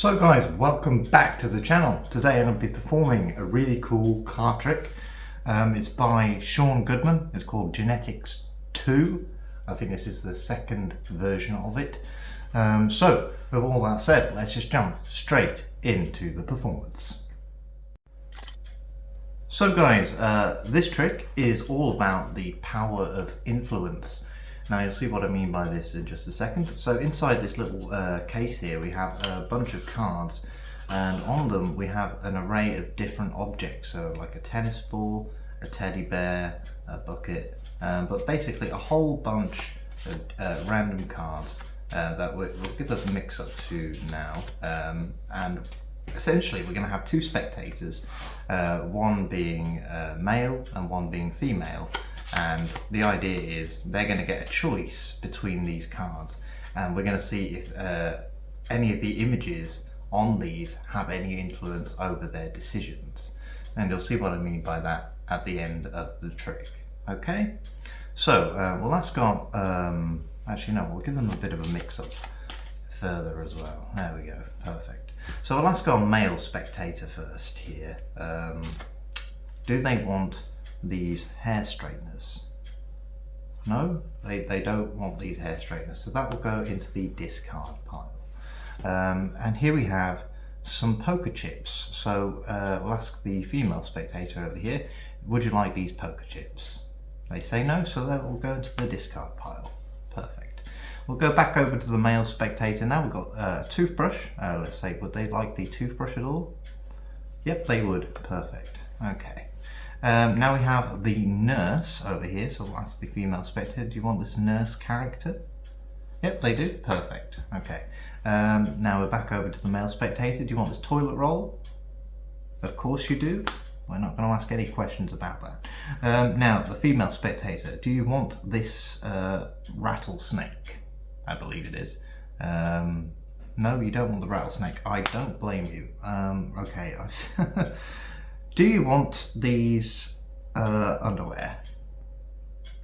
So guys, welcome back to the channel. Today I'm going to be performing a really cool card trick. It's by Goodman. It's called Genetics 2. I think this is the second version of it. So with all that said, let's just jump straight into the performance. So guys, this trick is all about the power of influence. Now you'll see what I mean by this in just a second. So inside this little case here we have a bunch of cards, and on them we have an array of different objects, so like a tennis ball, a teddy bear, a bucket, but basically a whole bunch of random cards that we'll give us a mix up to now. And essentially we're going to have two spectators, one being male and one being female. And the idea is they're going to get a choice between these cards, and we're going to see if any of the images on these have any influence over their decisions. And you'll see what I mean by that at the end of the trick. Okay, so we'll ask our, actually no, we'll give them a bit of a mix up further as well. There we go, perfect. So we'll ask our male spectator first here, do they want these hair straighteners? No, they don't want these hair straighteners, so that will go into the discard pile. And here we have some poker chips, so we'll ask the female spectator over here, would you like these poker chips? They say no, so that will go into the discard pile. Perfect. We'll go back over to the male spectator now. We've got a toothbrush. Let's say, would they like the toothbrush at all? Yep, they would. Perfect. Okay. Now we have the nurse over here, so we'll ask the female spectator, do you want this nurse character? Yep, they do. Perfect. Okay. Now we're back over to the male spectator. Do you want this toilet roll? Of course you do. We're not going to ask any questions about that. Now, the female spectator, do you want this rattlesnake? I believe it is. No, you don't want the rattlesnake. I don't blame you. Okay. Do you want these underwear?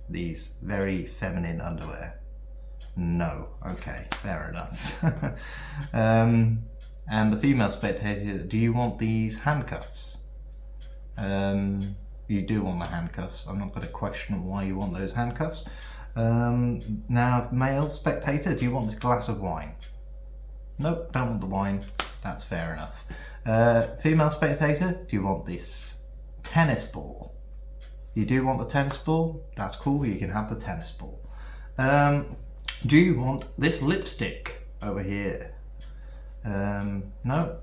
These very feminine underwear? No. Okay, fair enough. And the female spectator, do you want these handcuffs? You do want the handcuffs. I'm not going to question why you want those handcuffs. Now, male spectator, do you want this glass of wine? Nope, don't want the wine. That's fair enough. Female spectator, do you want this tennis ball? You do want the tennis ball? That's cool, you can have the tennis ball. Do you want this lipstick over here? No,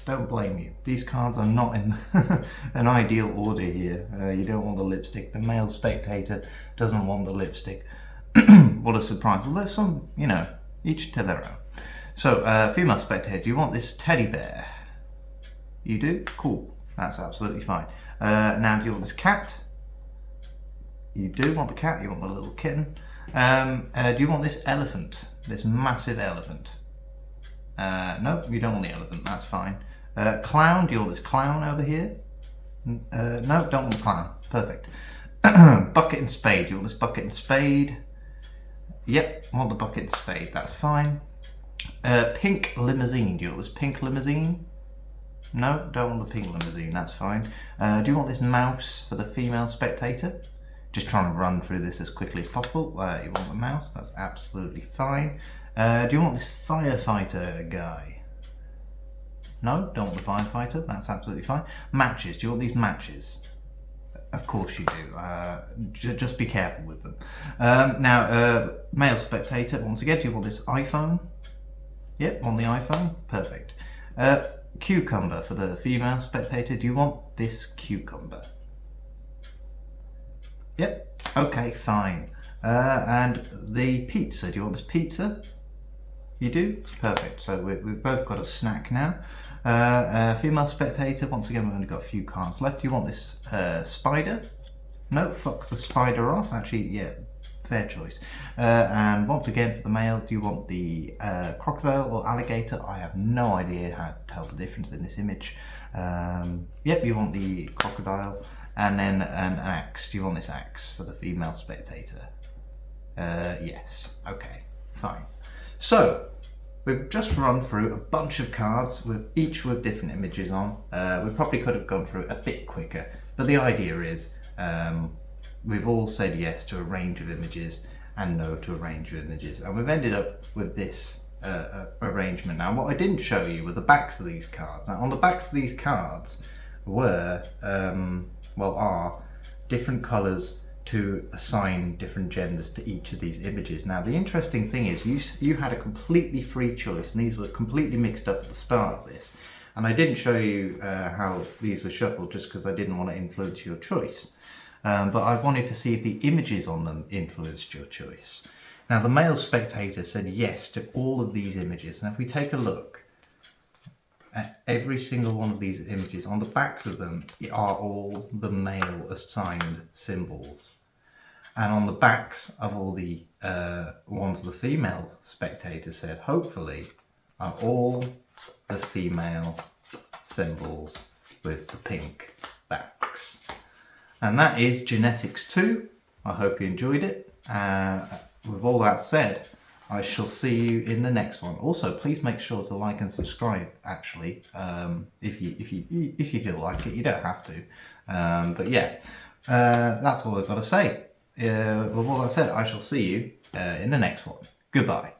don't blame you. These cards are not in an ideal order here. You don't want the lipstick. The male spectator doesn't want the lipstick. What a surprise. Well, there's some, you know, each to their own. So, female spectator, do you want this teddy bear? You do? Cool. That's absolutely fine. Now, do you want this cat? You do want the cat. You want the little kitten. Do you want this elephant? This massive elephant? No, you don't want the elephant. That's fine. Clown. Do you want this clown over here? No, don't want the clown. Perfect. Bucket and spade. Do you want this bucket and spade? Yep, want the bucket and spade. That's fine. Pink limousine. Do you want this pink limousine? No, don't want the pink limousine, that's fine. Do you want this mouse for the female spectator? Just trying to run through this as quickly as possible. You want the mouse, that's absolutely fine. Do you want this firefighter guy? No, don't want the firefighter, that's absolutely fine. Matches, do you want these matches? Of course you do, just be careful with them. Now, male spectator, once again, do you want this iPhone? Yep, on the iPhone, perfect. Cucumber for the female spectator. Do you want this cucumber? Yep. Okay, fine. And the pizza. Do you want this pizza? You do? Perfect. So we've both got a snack now. Female spectator. Once again, we've only got a few cards left. Do you want this spider? No, fuck the spider off. Actually, yeah. Fair choice. And once again for the male, do you want the crocodile or alligator? I have no idea how to tell the difference in this image. Yep, you want the crocodile. And then an axe. Do you want this axe for the female spectator? Yes. Okay, fine. So, we've just run through a bunch of cards, each with different images on. We probably could have gone through a bit quicker, but the idea is we've all said yes to a range of images and no to a range of images, and we've ended up with this arrangement. Now, what I didn't show you were the backs of these cards. Now, on the backs of these cards were, are different colours to assign different genders to each of these images. Now, the interesting thing is you had a completely free choice, and these were completely mixed up at the start of this. And I didn't show you how these were shuffled just because I didn't want to influence your choice. But I wanted to see if the images on them influenced your choice. Now, the male spectator said yes to all of these images. And if we take a look at every single one of these images, on the backs of them are all the male assigned symbols. And on the backs of all the ones the female spectator said, hopefully, are all the female symbols with the pink backs. And that is Genetics 2. I hope you enjoyed it. With all that said, I shall see you in the next one. Also, please make sure to like and subscribe, actually, if you feel like it. You don't have to. But yeah, that's all I've got to say. With all that said, I shall see you in the next one. Goodbye.